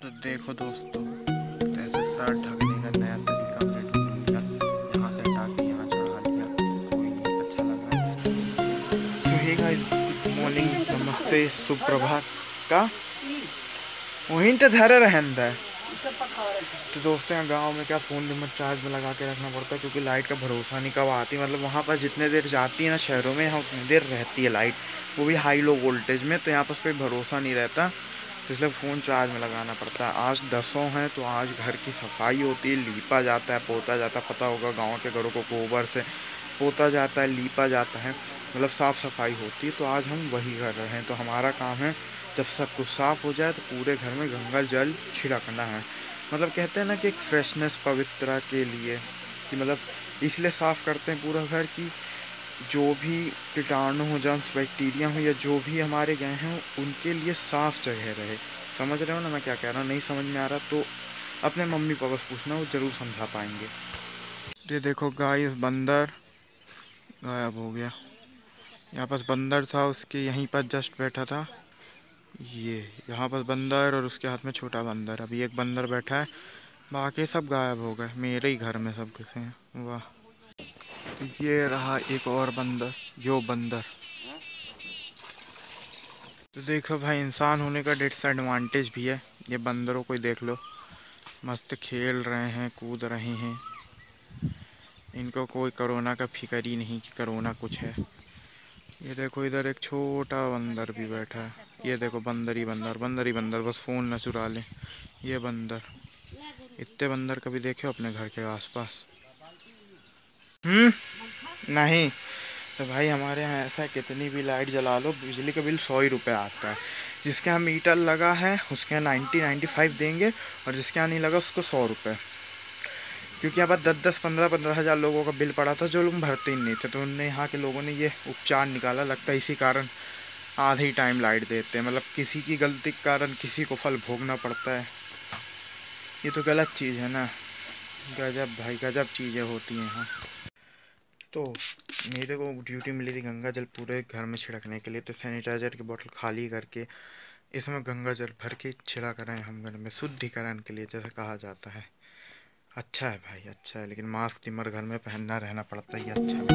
तो देखो दोस्तों, ऐसे शर्ट ढकने का नया तरीका हमने ढूंढ लिया। यहाँ से हटा के यहाँ चढ़ा लिया। कोई नहीं, अच्छा लगा। सो हे गाइस, गुड मॉर्निंग, नमस्ते, सुप्रभात का वहीं तो धरे रहता है। तो दोस्तों, यहाँ गांव में क्या फ़ोन नंबर चार्ज में लगा के रखना पड़ता है, क्योंकि लाइट का भरोसा नहीं कब आती। मतलब वहाँ पर जितने देर जाती है ना शहरों में, यहाँ उतनी देर रहती है लाइट, वो भी हाई लो वोल्टेज में। तो यहाँ पर कोई भरोसा नहीं रहता, तो इसलिए फ़ोन चार्ज में लगाना पड़ता है। आज 10 हैं, तो आज घर की सफाई होती है, लीपा जाता है, पोता जाता है। पता होगा गांव के घरों को गोबर से पोता जाता है, लीपा जाता है, मतलब साफ़ सफाई होती है। तो आज हम वही कर रहे हैं। तो हमारा काम है, जब सब कुछ साफ़ हो जाए तो पूरे घर में गंगा जल छिड़कना है। मतलब कहते हैं ना कि एक फ्रेशनेस, पवित्रता के लिए, कि मतलब इसलिए साफ़ करते हैं पूरा घर की जो भी कीटाणु हो, जर्म्स, बैक्टीरिया हो, या जो भी हमारे गए हैं, उनके लिए साफ़ जगह रहे। समझ रहे हो ना मैं क्या कह रहा हूँ? नहीं समझ में आ रहा तो अपने मम्मी पापा से पूछना, वो ज़रूर समझा पाएंगे। ये देखो गाइस, बंदर गायब हो गया। यहाँ पास बंदर था, उसके यहीं पर जस्ट बैठा था। ये यहाँ पर बंदर और उसके हाथ में छोटा बंदर। अभी एक बंदर बैठा है, बाकी सब गायब हो गए। मेरे ही घर में सब घुसे हैं। वाह। तो ये रहा एक और बंदर, यो बंदर। तो देखो भाई, इंसान होने का डिसएडवांटेज भी है। ये बंदरों को ही देख लो, मस्त खेल रहे हैं, कूद रहे हैं। इनको कोई कोरोना का फिक्र ही नहीं कि कोरोना कुछ है। ये देखो, इधर एक छोटा बंदर भी बैठा है। ये देखो, बंदर ही बंदर, बंदर ही बंदर, बस फ़ोन न चुरा लें। ये बंदर, इतने बंदर कभी देखे हो अपने घर के आसपास? नहीं। तो भाई हमारे यहाँ ऐसा है, कितनी भी लाइट जला लो, बिजली का बिल 100 ही रुपये आता है। जिसके यहाँ मीटर लगा है उसके यहाँ 90-95 देंगे, और जिसके यहाँ नहीं लगा उसको 100 रुपये। क्योंकि यहाँ पर 10-15 हज़ार लोगों का बिल पड़ा था, जो लोग भरते ही नहीं थे। तो उनने, यहाँ के लोगों ने ये उपचार निकाला, लगता है इसी कारण आधे ही टाइम लाइट देते हैं। मतलब किसी की गलती के कारण किसी को फल भोगना पड़ता है। ये तो गलत चीज़ है ना। गजब भाई, गजब चीज़ें होती हैं यहाँ। तो मेरे को ड्यूटी मिली थी गंगा जल पूरे घर में छिड़कने के लिए। तो सैनिटाइज़र की बोतल खाली करके इसमें गंगा जल भर के छिड़क कर आए हम घर में, शुद्धिकरण के लिए, जैसे कहा जाता है। अच्छा है भाई, अच्छा है, लेकिन मास्क सिमर घर में पहनना रहना पड़ता ही, अच्छा है।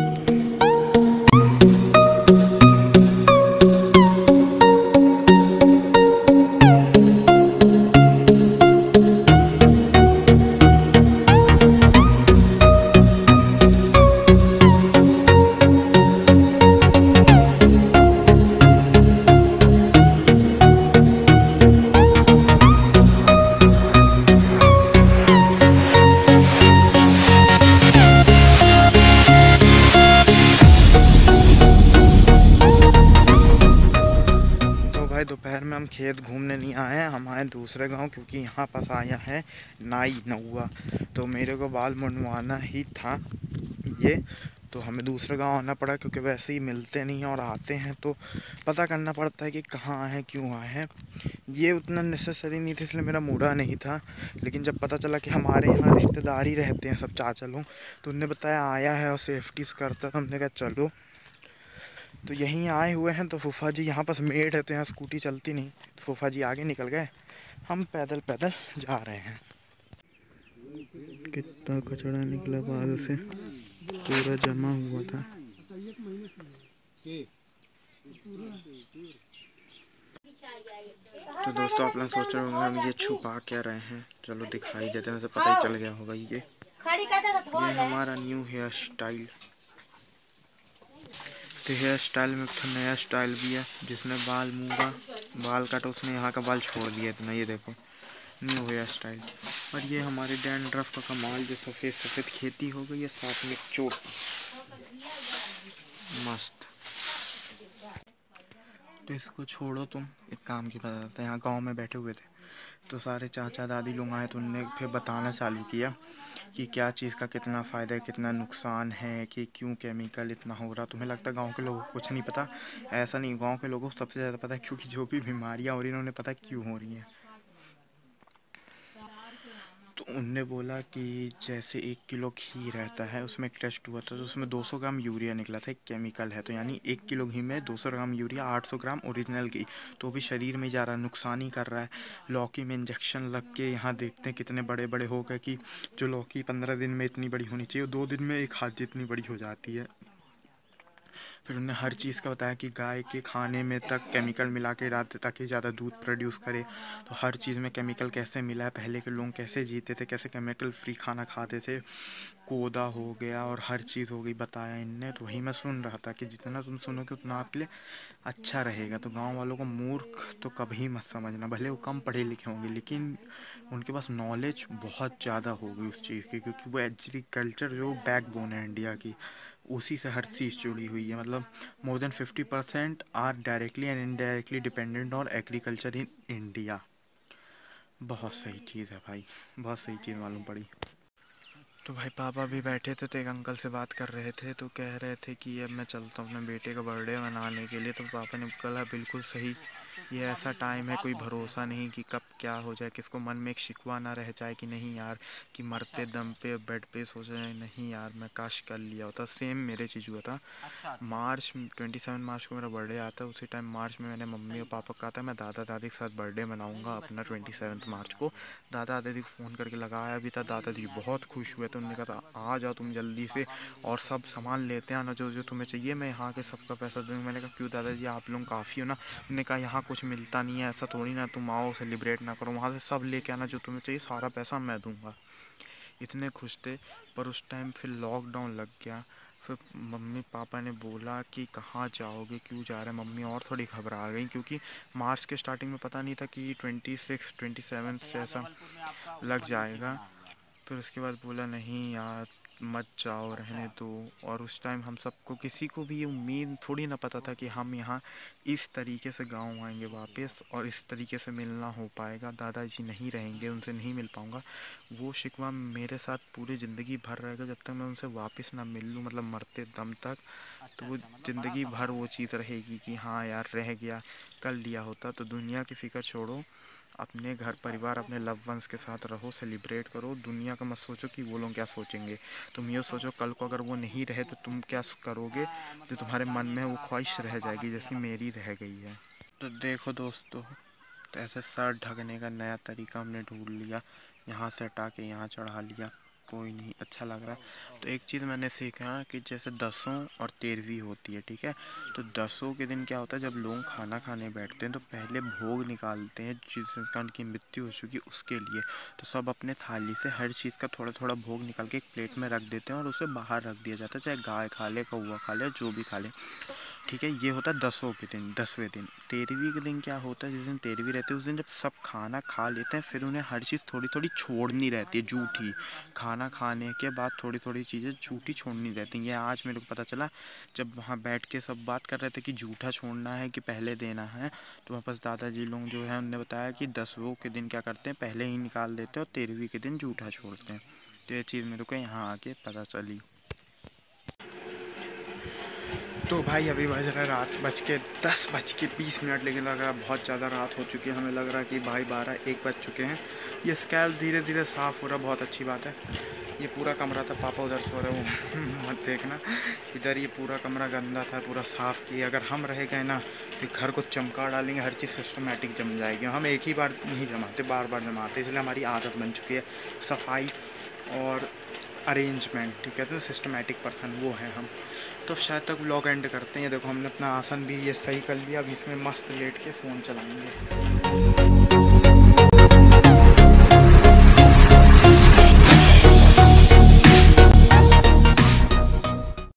दोपहर में हम खेत घूमने नहीं आए हैं, हम आए दूसरे गांव, क्योंकि यहाँ पास आया है नाई नौआ। तो मेरे को बाल मुंडवाना ही था ये। तो हमें दूसरे गांव आना पड़ा, क्योंकि वैसे ही मिलते नहीं हैं, और आते हैं तो पता करना पड़ता है कि कहाँ आए हैं, क्यों आए हैं। ये उतना नेसेसरी नहीं था, इसलिए मेरा मूडा नहीं था। लेकिन जब पता चला कि हमारे यहाँ रिश्तेदार ही रहते हैं सब, चाचा लोग, तो उनने बताया आया है और सेफ्टी से करता है। हमने कहा चलो। तो यहीं आए हुए हैं। तो फूफा जी, यहाँ पास मेड है तो यहाँ स्कूटी चलती नहीं, तो फूफा जी आगे निकल गए, हम पैदल पैदल जा रहे हैं। कितना कचरा निकला बाल से, पूरा जमा हुआ था। तो दोस्तों, आप लोग सोच रहे होंगे हम ये छुपा क्या रहे हैं। चलो दिखाई देते हैं, पता ही चल गया होगा। ये हमारा न्यू हेयर स्टाइल। तो हेयर स्टाइल में एक नया स्टाइल भी है, जिसने बाल मूंगा, बाल काटा, उसने यहाँ का बाल छोड़ दिया इतना। ये देखो, न्यू हेयर स्टाइल। और ये हमारे डैंड्रफ का कमाल, जो सफ़ेद सफ़ेद खेती हो गई है, साथ में चोट, मस्त। तो इसको छोड़ो, तुम एक काम की बताते हैं। यहाँ गांव में बैठे हुए थे, तो सारे चाचा दादी लोग आए, तो उनने फिर बताना चालू किया कि क्या चीज़ का कितना फ़ायदा है, कितना नुकसान है, कि क्यों केमिकल इतना हो रहा। तुम्हें लगता है गांव के लोगों को कुछ नहीं पता? ऐसा नहीं, गांव के लोगों को सबसे ज़्यादा पता है, क्योंकि जो भी बीमारियां हो रही हैं उन्हें पता है क्यों हो रही हैं। तो उनने बोला कि जैसे 1 किलो घी रहता है उसमें टेस्ट हुआ था तो उसमें 200 ग्राम यूरिया निकला था, एक केमिकल है, तो यानी 1 किलो घी में 200 ग्राम यूरिया, 800 ग्राम ओरिजिनल घी, तो भी शरीर में जा रहा, नुकसान ही कर रहा है। लौकी में इंजेक्शन लग के यहाँ देखते हैं कितने बड़े बड़े हो गए कि जो लौकी 15 दिन में इतनी बड़ी होनी चाहिए 2 दिन में एक हाथ जितनी बड़ी हो जाती है। फिर उन्होंने हर चीज़ का बताया कि गाय के खाने में तक केमिकल मिला के डालते ताकि ज़्यादा दूध प्रोड्यूस करे, तो हर चीज़ में केमिकल कैसे मिला है, पहले के लोग कैसे जीते थे, कैसे केमिकल फ्री खाना खाते थे, कोदा हो गया और हर चीज़ हो गई बताया इनने। तो वही मैं सुन रहा था कि जितना तुम सुनोगे उतना आपके लिए अच्छा रहेगा। तो गांव वालों को मूर्ख तो कभी मत समझना, भले वो कम पढ़े लिखे होंगे लेकिन उनके पास नॉलेज बहुत ज़्यादा होगी उस चीज़ की, क्योंकि वो एग्रीकल्चर जो बैकबोन है इंडिया की, उसी से हर चीज़ जुड़ी हुई है। मतलब more than 50% are directly and indirectly dependent on agriculture in India. बहुत सही चीज़ है भाई, बहुत सही चीज़ मालूम पड़ी। तो भाई पापा भी बैठे थे तो एक अंकल से बात कर रहे थे, तो कह रहे थे कि अब मैं चलता हूँ अपने बेटे का बर्थडे मनाने के लिए। तो पापा ने कहा बिल्कुल सही, ये ऐसा टाइम है कोई भरोसा नहीं कि कब क्या हो जाए, किसको मन में एक शिकवा ना रह जाए कि नहीं यार, कि मरते दम पे बेड पे सोच रहे हैं नहीं यार मैं काश कर लिया होता। सेम मेरे चीज़ हुआ था। मार्च 27 मार्च को मेरा बर्थडे आता है, उसी टाइम मार्च में मैंने मम्मी और पापा को कहा था मैं दादा दादी के साथ बर्थडे मनाऊंगा अपना 27 मार्च को। दादा दादी को फ़ोन करके लगाया भी था, दादाजी बहुत खुश हुए, तो उन्होंने कहा था आ जाओ तुम जल्दी से और सब सामान लेते आना जो जो तुम्हें चाहिए, मैं यहाँ के सबका पैसा दूँगा। मैंने कहा क्यों दादाजी आप लोग काफ़ी हो ना। उन्होंने कहा यहाँ कुछ मिलता नहीं है, ऐसा थोड़ी ना तुम आओ सेलिब्रेट ना करो, वहाँ से सब लेके आना जो तुम्हें चाहिए, सारा पैसा मैं दूँगा। इतने खुश थे। पर उस टाइम फिर लॉकडाउन लग गया। फिर मम्मी पापा ने बोला कि कहाँ जाओगे, क्यों जा रहे हैं। मम्मी और थोड़ी घबरा गई क्योंकि मार्च के स्टार्टिंग में पता नहीं था कि 26 27 से ऐसा लग जाएगा। फिर उसके बाद बोला नहीं यार मत जाओ रहने दो। और उस टाइम हम सबको किसी को भी ये उम्मीद थोड़ी ना पता था कि हम यहाँ इस तरीके से गांव आएंगे वापस और इस तरीके से मिलना हो पाएगा, दादाजी नहीं रहेंगे, उनसे नहीं मिल पाऊँगा। वो शिकवा मेरे साथ पूरी ज़िंदगी भर रहेगा जब तक मैं उनसे वापस ना मिल लूँ, मतलब मरते दम तक। तो वो ज़िंदगी भर वो चीज़ रहेगी कि हाँ यार रह गया, कर लिया होता। तो दुनिया की फ़िक्र छोड़ो, अपने घर परिवार अपने लव वंस के साथ रहो, सेलिब्रेट करो। दुनिया का मत सोचो कि वो लोग क्या सोचेंगे, तुम ये सोचो कल को अगर वो नहीं रहे तो तुम क्या करोगे, तो तुम्हारे मन में वो ख्वाहिश रह जाएगी जैसी मेरी रह गई है। तो देखो दोस्तों, तो ऐसे सर ढकने का नया तरीका हमने ढूंढ लिया, यहाँ से हटा के यहाँ चढ़ा लिया, कोई नहीं, अच्छा लग रहा है। तो एक चीज़ मैंने सीखा कि जैसे 10वीं और 13वीं होती है, ठीक है, तो 10वीं के दिन क्या होता है, जब लोग खाना खाने बैठते हैं तो पहले भोग निकालते हैं जिस इंसान की मृत्यु हो चुकी उसके लिए। तो सब अपने थाली से हर चीज़ का थोड़ा थोड़ा भोग निकाल के एक प्लेट में रख देते हैं और उसे बाहर रख दिया जाता है, चाहे गाय खा ले, कौवा खा ले, जो भी खा ले, ठीक है। ये होता है 10वीं के दिन। 10वें दिन 13वीं के दिन क्या होता है, जिस दिन 13वीं रहती है उस दिन जब सब खाना खा लेते हैं फिर उन्हें हर चीज़ थोड़ी थोड़ी छोड़नी रहती है, झूठी। खाना खाने के बाद थोड़ी थोड़ी चीज़ें झूठी छोड़नी रहती हैं। ये आज मेरे को पता चला जब वहाँ बैठ के सब बात कर रहे थे कि झूठा छोड़ना है कि पहले देना है, तो वापस दादाजी लोग जो है उन्होंने बताया कि 10वीं के दिन क्या करते हैं, पहले ही निकाल देते हैं और 13वीं के दिन झूठा छोड़ते हैं। तो ये चीज़ मेरे को यहाँ आके पता चली। तो भाई अभी बज रहा है रात 10:20, लेकिन लग रहा है बहुत ज़्यादा रात हो चुकी है। हमें लग रहा है कि भाई 12-1 बज चुके हैं। ये स्कैल धीरे धीरे साफ़ हो रहा, बहुत अच्छी बात है। ये पूरा कमरा था, पापा उधर सो रहे, वो मत देखना। इधर ये पूरा कमरा गंदा था, पूरा साफ़ किया। अगर हम रह गए ना तो घर को चमका डालेंगे, हर चीज़ सिस्टमेटिक जम जाएगी। हम एक ही बार नहीं जमाते, बार बार जमाते, इसलिए हमारी आदत बन चुकी है सफाई और अरेंजमेंट, ठीक है। तो सिस्टमेटिक पर्सन वो है हम। तो शायद तक व्लॉग एंड करते हैं। देखो हमने अपना आसन भी ये सही कर लिया, अब इसमें मस्त लेट के फ़ोन चलाएंगे।